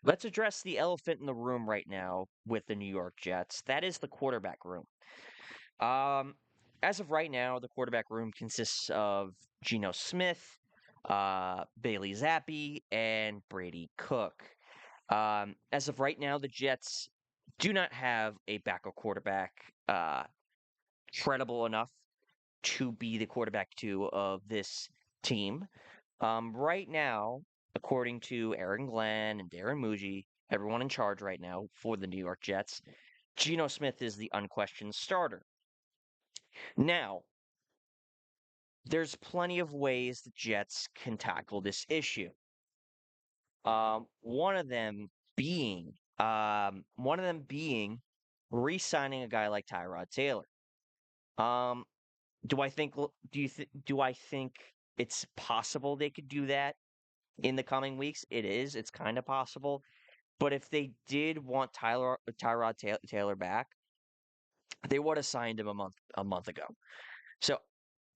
Let's address the elephant in the room right now with the New York Jets. That is the quarterback room. Um, as of right now, the quarterback room consists of Geno Smith, Bailey Zappi, and Brady Cook. As of right now, the Jets do not have a backup quarterback credible enough to be the quarterback two of this team. Right now, according to Aaron Glenn and Darren Muji, everyone in charge right now for the New York Jets, Geno Smith is the unquestioned starter. Now, there's plenty of ways the Jets can tackle this issue. One of them being, one of them being re-signing a guy like Tyrod Taylor. Um, do I think it's possible they could do that in the coming weeks? It is. It's kind of possible. But if they did want Tyrod Taylor back, they would have signed him a month ago. So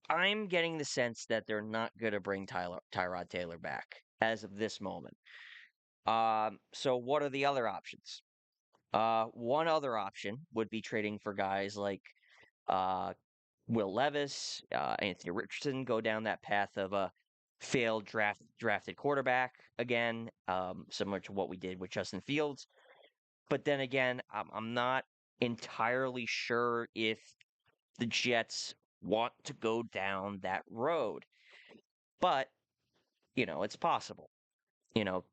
I'm getting the sense that they're not going to bring Tyrod Taylor back as of this moment. So what are the other options? One other option would be trading for guys like uh, Will Levis, Anthony Richardson, go down that path of a failed drafted quarterback again, similar to what we did with Justin Fields. But then again, I'm not entirely sure if the Jets want to go down that road. But, it's possible. You know,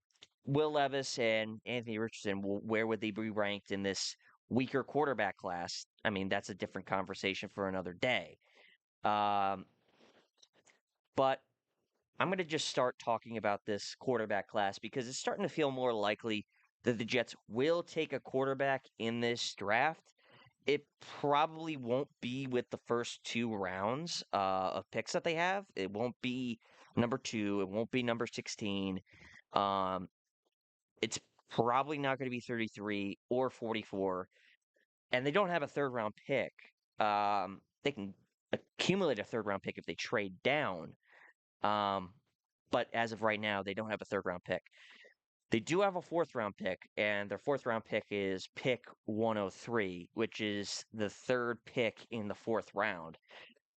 Will Levis and Anthony Richardson, where would they be ranked in this weaker quarterback class? I mean, that's a different conversation for another day. Um, but I'm going to just start talking about this quarterback class because it's starting to feel more likely that the Jets will take a quarterback in this draft. It probably won't be with the first two rounds of picks that they have. It won't be number 2. It won't be number 16. Um, it's probably not going to be 33 or 44. And they don't have a third round pick. They can accumulate a third round pick if they trade down. Um, but as of right now, they don't have a third round pick. They do have a fourth round pick, and their fourth round pick is pick 103, which is the third pick in the fourth round.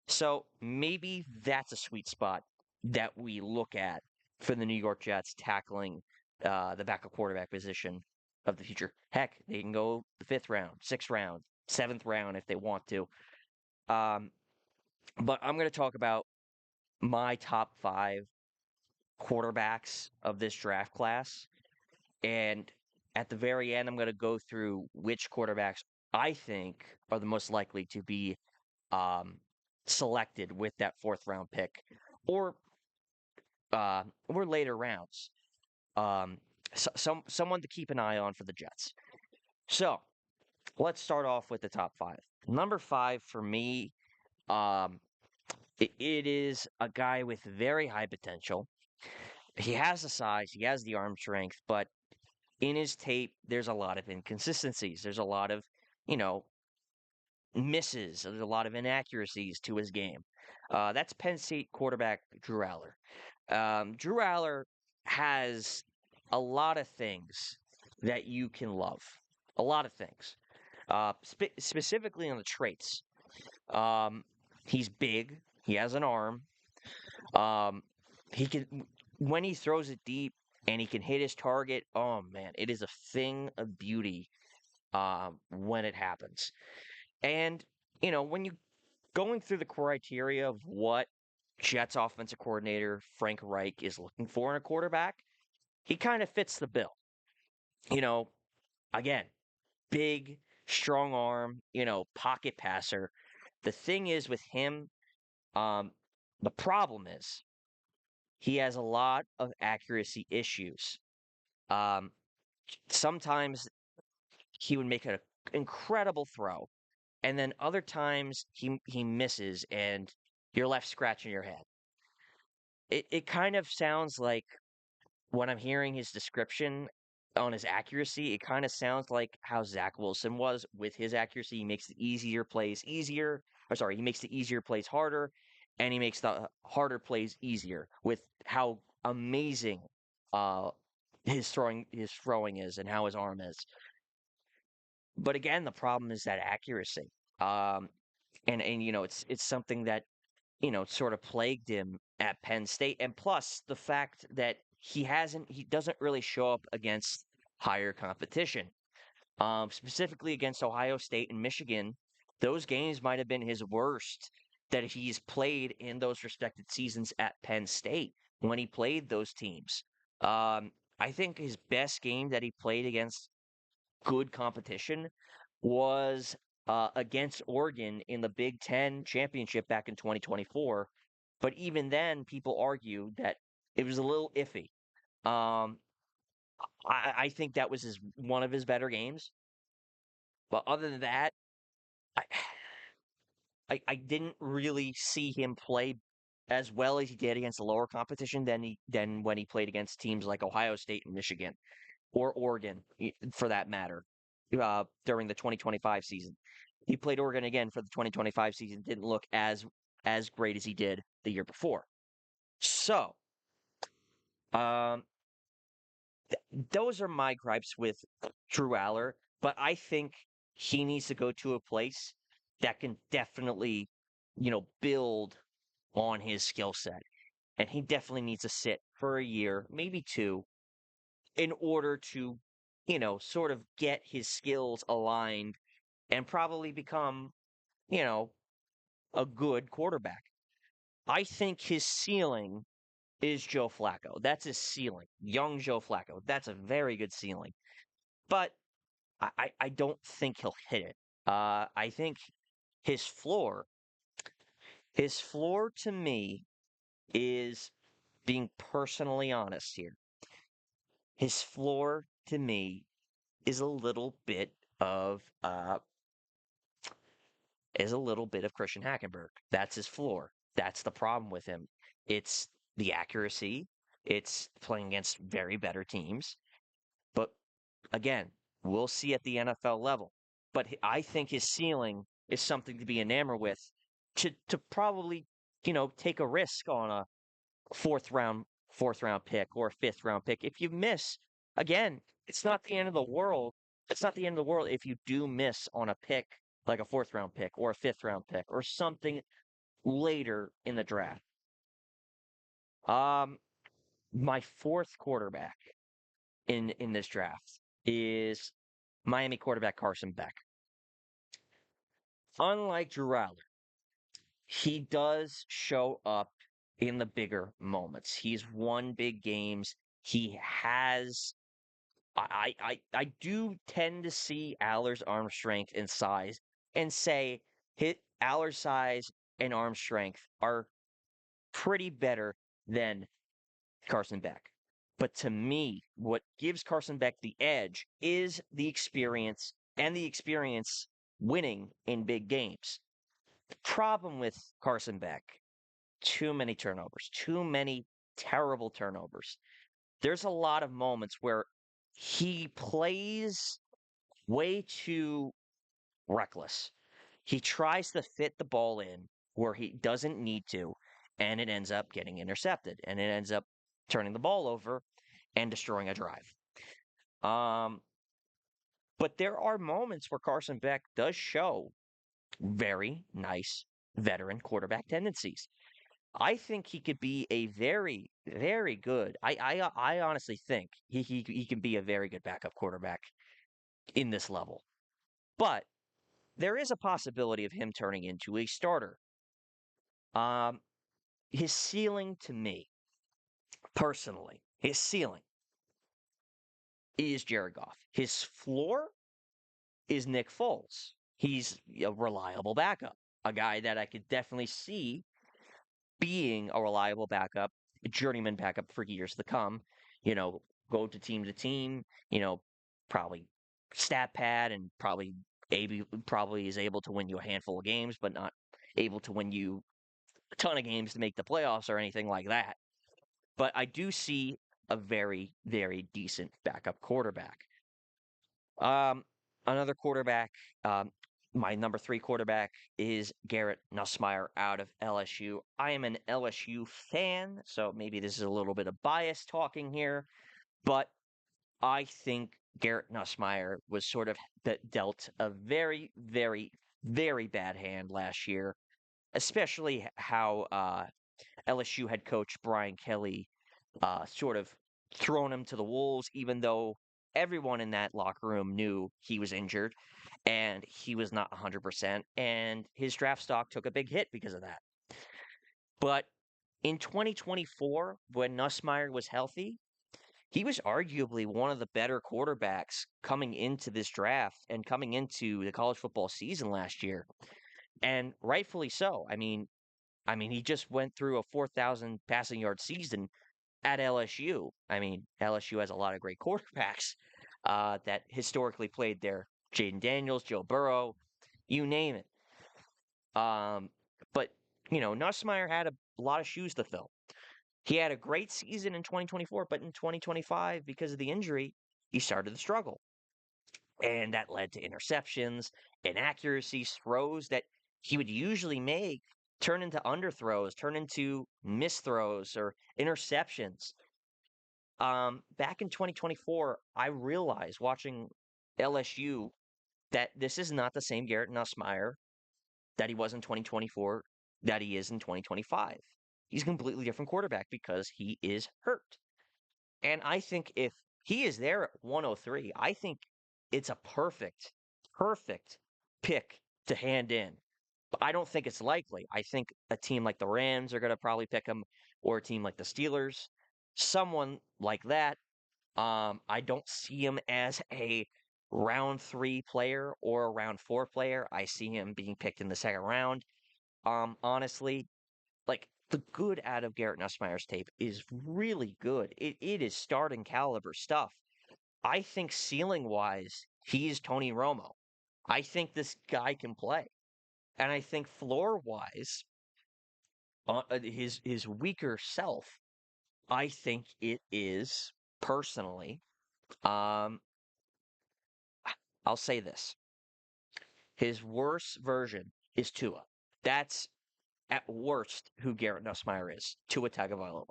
So maybe that's a sweet spot that we look at for the New York Jets tackling the backup quarterback position of the future. Heck, they can go the fifth round, sixth round, seventh round if they want to. Um, but I'm going to talk about my top 5 quarterbacks of this draft class. And at the very end, I'm going to go through which quarterbacks I think are the most likely to be um, selected with that fourth round pick, or later rounds. Someone to keep an eye on for the Jets. So let's start off with the top 5. Number 5 for me, um, it is a guy with very high potential. He has the size, he has the arm strength, but in his tape, there's a lot of inconsistencies. There's a lot of, you know, misses. There's a lot of inaccuracies to his game. That's Penn State quarterback Drew Aller. Drew Aller has a lot of things that you can love. A lot of things. Specifically on the traits. He's big. He has an arm. He can when he throws it deep and he can hit his target. Oh man, it is a thing of beauty when it happens. And when you going through the criteria of what Jets offensive coordinator Frank Reich is looking for in a quarterback, he kind of fits the bill. You know, again, big, strong arm, pocket passer. The thing is with him, um, the problem is he has a lot of accuracy issues. Um, Sometimes he would make an incredible throw, and then other times he misses, and you're left scratching your head. It kind of sounds like when I'm hearing his description on his accuracy, it kind of sounds like how Zach Wilson was with his accuracy. He makes the easier plays easier. Or sorry, he makes the easier plays harder, and he makes the harder plays easier with how amazing uh, his throwing is and how his arm is. But again, the problem is that accuracy. Um, and it's something that sort of plagued him at Penn State. And plus the fact that he doesn't really show up against higher competition. Specifically against Ohio State and Michigan, those games might have been his worst that he's played in those respected seasons at Penn State when he played those teams. I think his best game that he played against good competition was against Oregon in the Big Ten championship back in 2024. But even then, people argue that it was a little iffy. Um, I think that was one of his better games. But other than that, I, I didn't really see him play as well as he did against the lower competition than when he played against teams like Ohio State and Michigan or Oregon, for that matter, during the 2025 season. He played Oregon again for the 2025 season. Didn't look as great as he did the year before. So, um, those are my gripes with Drew Aller. But I think he needs to go to a place that can definitely, build on his skill set. And he definitely needs to sit for a year, maybe two, in order to, sort of get his skills aligned and probably become, you know, a good quarterback. I think his ceiling is Joe Flacco. That's his ceiling. Young Joe Flacco. That's a very good ceiling. But I don't think he'll hit it. I think his floor, his floor to me is being personally honest here. His floor to me is of uh a little bit of Christian Hackenberg. That's his floor. That's the problem with him. It's the accuracy. It's playing against very better teams. But again, we'll see at the NFL level. But I think his ceiling is something to be enamored with to probably, take a risk on a fourth round fourth round pick or a fifth round pick. If you miss, again, it's not the end of the world. It's not the end of the world if you do miss on a pick like a fourth round pick or a fifth round pick or something later in the draft. Um, my fourth quarterback in this draft is Miami quarterback Carson Beck. Unlike Drew Aller, he does show up in the bigger moments. He's won big games. He has I do tend to see Aller's arm strength and size and say hit Aller's size and arm strength are pretty better than Carson Beck. But to me, what gives Carson Beck the edge is the experience and the experience winning in big games. The problem with Carson Beck, too many turnovers, too many terrible turnovers. There's a lot of moments where he plays way too reckless. He tries to fit the ball in where he doesn't need to, and it ends up getting intercepted, and it ends up turning the ball over and destroying a drive. Um, but there are moments where Carson Beck does show very nice veteran quarterback tendencies. I think he could be a very, very good. I honestly think he can be a very good backup quarterback in this level. But there is a possibility of him turning into a starter. Um, his ceiling to me, personally, his ceiling is Jared Goff. His floor is Nick Foles. He's a reliable backup, a guy that I could definitely see being a reliable backup, a journeyman backup for years to come. You know, go to team. Probably stat pad and probably is able to win you a handful of games, but not able to win you a ton of games to make the playoffs or anything like that. But I do see a very, very decent backup quarterback. Um, another quarterback, um, my number three quarterback is Garrett Nussmeier out of LSU. I am an LSU fan, so maybe this is a little bit of bias talking here, but I think Garrett Nussmeier was sort of dealt a very, very, very bad hand last year, especially how LSU head coach Brian Kelly sort of thrown him to the wolves, even though everyone in that locker room knew he was injured and he was not 100%, and his draft stock took a big hit because of that. But in 2024, when Nussmeier was healthy, he was arguably one of the better quarterbacks coming into this draft and coming into the college football season last year, and rightfully so. I mean, he just went through a 4,000 passing yard season at LSU. I mean, LSU has a lot of great quarterbacks that historically played there. Jaden Daniels, Joe Burrow, you name it. Um, but Nussmeier had a lot of shoes to fill. He had a great season in 2024, but in 2025, because of the injury, he started to struggle. And that led to interceptions, inaccuracies, throws that he would usually make turn into underthrows, turn into misthrows or interceptions. Back in 2024, I realized watching LSU that this is not the same Garrett Nussmeier that he was in 2024 that he is in 2025. He's a completely different quarterback because he is hurt. And I think if he is there at 103, I think it's a perfect, perfect pick to hand in. But I don't think it's likely. I think a team like the Rams are going to probably pick him, or a team like the Steelers, someone like that. I don't see him as a round 3 player or a round 4 player. I see him being picked in the second round. Honestly, like the good out of Garrett Nussmeier's tape is really good. It is starting caliber stuff. I think ceiling wise, he's Tony Romo. I think this guy can play. And I think floor wise, his weaker self, I think it is personally, um, I'll say this. His worst version is Tua. That's at worst who Garrett Nussmeier is, Tua Tagovailoa.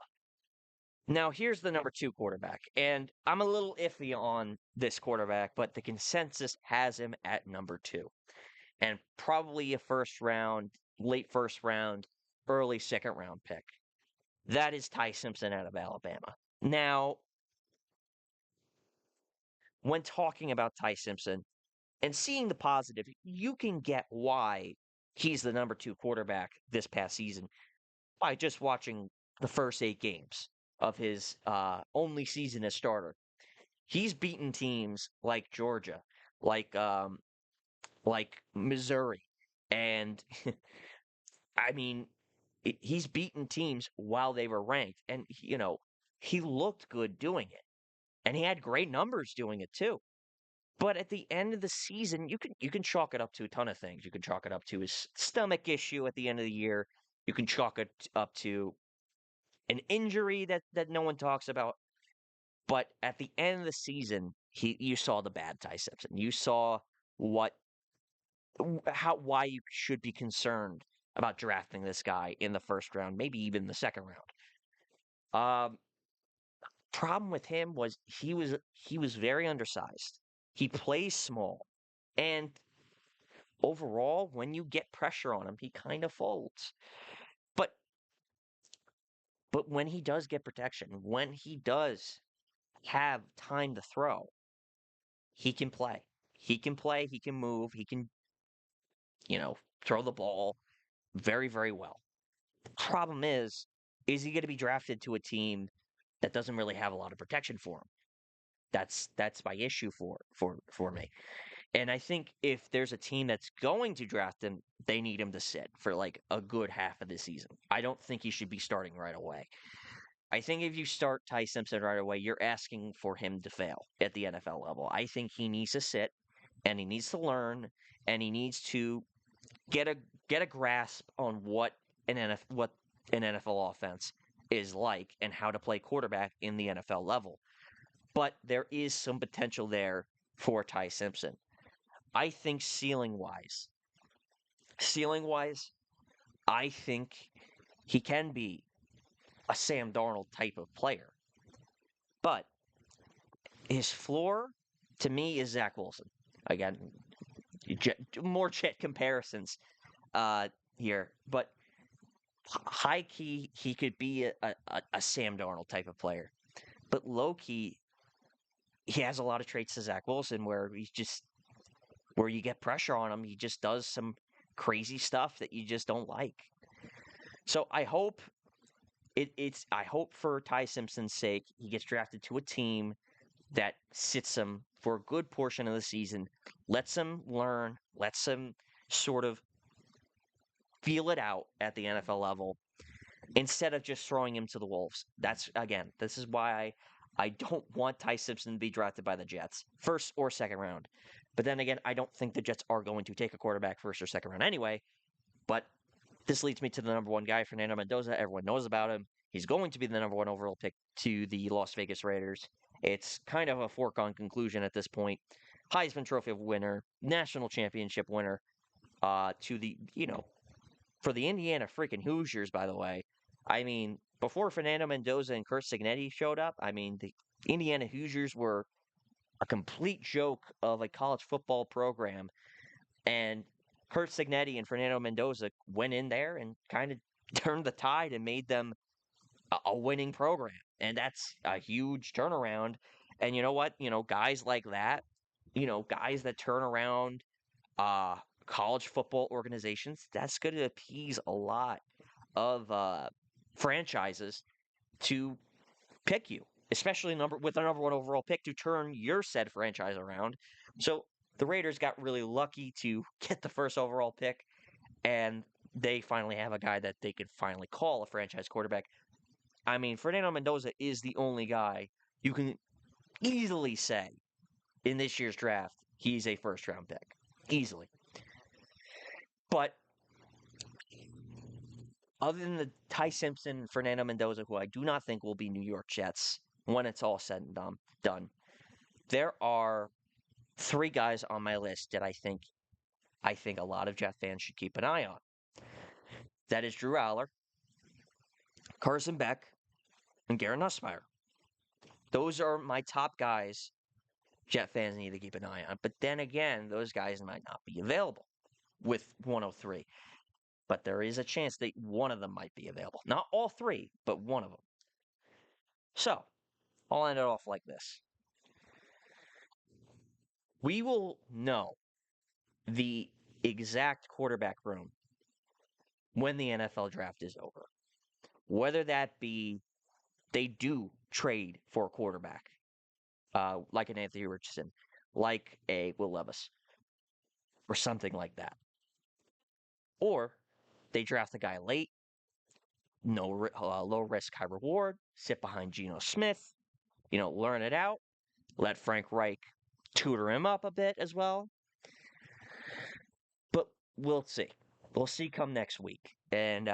Now, here's the number 2 quarterback, and I'm a little iffy on this quarterback, but the consensus has him at number 2, and probably a first round, late first round, early second round pick. That is Ty Simpson out of Alabama. Now, when talking about Ty Simpson and seeing the positive, you can get why he's the number 2 quarterback this past season by just watching the first 8 games of his only season as starter. He's beaten teams like Georgia, like like Missouri, and I mean, he's beaten teams while they were ranked, and he looked good doing it, and he had great numbers doing it too. But at the end of the season, you can chalk it up to a ton of things. You can chalk it up to his stomach issue at the end of the year. You can chalk it up to an injury that no one talks about. But at the end of the season, you saw the bad Ty Simpson. You saw what how why you should be concerned about drafting this guy in the first round, maybe even the second round. Um, Problem with him was he was very undersized. He plays small, and overall, when you get pressure on him, he kind of folds. But when he does get protection, when he does have time to throw, he can play. He can play. He can move. He can you know throw the ball very very well. Problem is he going to be drafted to a team that doesn't really have a lot of protection for him? That's my issue for me. And I think if there's a team that's going to draft him, they need him to sit for like a good half of the season. I don't think he should be starting right away. I think if you start Ty Simpson right away, you're asking for him to fail at the NFL level. I think he needs to sit and he needs to learn and he needs to get a get a grasp on what an NFL offense is like and how to play quarterback in the NFL level. But there is some potential there for Ty Simpson. I think ceiling wise, I think he can be a Sam Darnold type of player. But His floor, to me, is Zach Wilson. Again, more Chet comparisons uh, here, but high key, he could be a Sam Darnold type of player. But low key, he has a lot of traits to Zach Wilson where he's just where you get pressure on him, he just does some crazy stuff that you just don't like. So I hope I hope for Ty Simpson's sake he gets drafted to a team that sits him for a good portion of the season, lets him learn, lets him sort of feel it out at the NFL level instead of just throwing him to the wolves. That's again, this is why I don't want Ty Simpson to be drafted by the Jets, first or second round. But then again, I don't think the Jets are going to take a quarterback first or second round anyway. But this leads me to the number one guy, Fernando Mendoza. Everyone knows about him. He's going to be the number one overall pick to the Las Vegas Raiders. It's kind of a foregone conclusion at this point. Heisman Trophy winner, national championship winner, to the, for the Indiana freaking Hoosiers, by the way. I mean, before Fernando Mendoza and Kurt Signetti showed up, I mean, the Indiana Hoosiers were a complete joke of a college football program. And Kurt Signetti and Fernando Mendoza went in there and kind of turned the tide and made them a winning program. And that's a huge turnaround. And you know what? Guys like that, guys that turn around uh, college football organizations, that's going to appease a lot of franchises to pick you, especially with a number one overall pick to turn your said franchise around. So the Raiders got really lucky to get the first overall pick, and they finally have a guy that they could finally call a franchise quarterback. I mean, Fernando Mendoza is the only guy you can easily say in this year's draft he's a first round pick. Easily. But other than the Ty Simpson, Fernando Mendoza, who I do not think will be New York Jets when it's all said and done, there are three guys on my list that I think a lot of Jet fans should keep an eye on. That is Drew Aller, Carson Beck, and Garrett Nussmeier. Those are my top guys Jet fans need to keep an eye on. But then again, those guys might not be available with 103. But there is a chance that one of them might be available. Not all three, but one of them. So, I'll end it off like this. We will know the exact quarterback room when the NFL draft is over. Whether that be they do trade for a quarterback, like an Anthony Richardson, like a Will Levis, or something like that. Or they draft a guy late, no low risk, high reward, sit behind Geno Smith, learn it out, let Frank Reich tutor him up a bit as well. But we'll see. We'll see come next week. And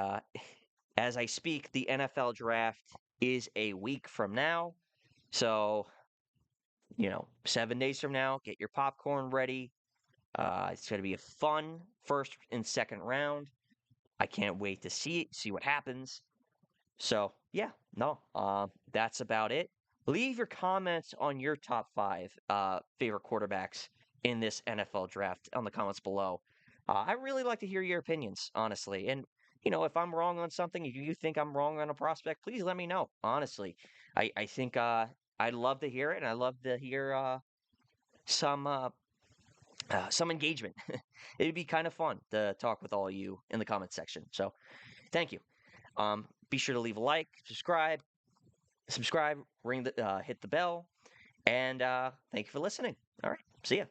as I speak, the NFL draft is a week from now. So, 7 days from now, get your popcorn ready. It's going to be a fun first and second round. I can't wait to see what happens. So, yeah, no, that's about it. Leave your comments on your top 5 favorite quarterbacks in this NFL draft on the comments below. I really like to hear your opinions, honestly. And, if I'm wrong on something, if you think I'm wrong on a prospect, please let me know, honestly. I think I'd love to hear it, and I'd love to hear some engagement. It'd be kind of fun to talk with all of you in the comments section. So, thank you. Be sure to leave a like, subscribe, hit the bell, and thank you for listening. All right, see ya.